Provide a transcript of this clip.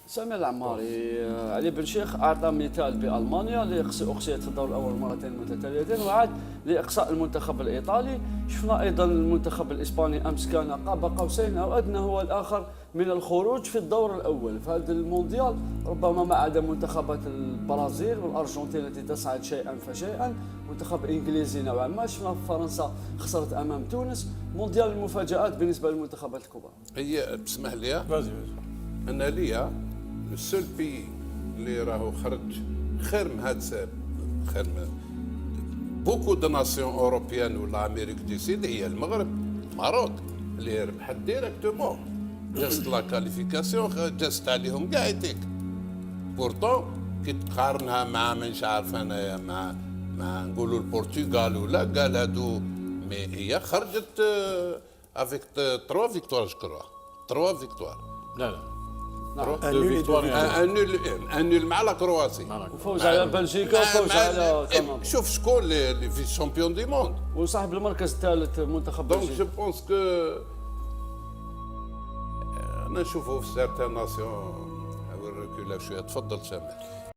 سامي العماري علي بن شيخ اعطى مثال بالمانيا لاقصيت الدور الاول مرتين متتاليتين، وعاد لاقصاء المنتخب الايطالي. شفنا ايضا المنتخب الاسباني امس كان قاب قوسين او ادنى هو الاخر من الخروج في الدور الاول في هذا المونديال، ربما ما عدا منتخبات البرازيل والارجنتين التي تصعد شيئا فشيئا. منتخب انجليزي نوعا ما، شفنا فرنسا خسرت امام تونس. مونديال المفاجات بالنسبه للمنتخبات الكبرى. هي بسمح لي فازي انا ليا السول بي اللي راهو خرج خير من هاد خير من بوكو دو ناسيون اوروبيان ولا امريك دي سيد هي المغرب، ماروك اللي ربحت ديريكتومون جاست لا كاليفيكاسيون، جاست عليهم كاع يتيك. بورتون كي تقارنها مع مانيش عارف انايا مع نقولوا البرتغال ولا قال هادو، مي هي خرجت افيك 3 فيكتوار جكروا 3 فيكتوار. لا لا انول مع لا كرواسي وفوز على بلجيكا وفوز على كندا. شوف شكون اللي في الشامبيون دي موند وصاحب المركز الثالث منتخب دونك بلجيكا. جو بونس كو انا نشوفه في سيرتان ناسيون الركولا شويه. تفضل سامح.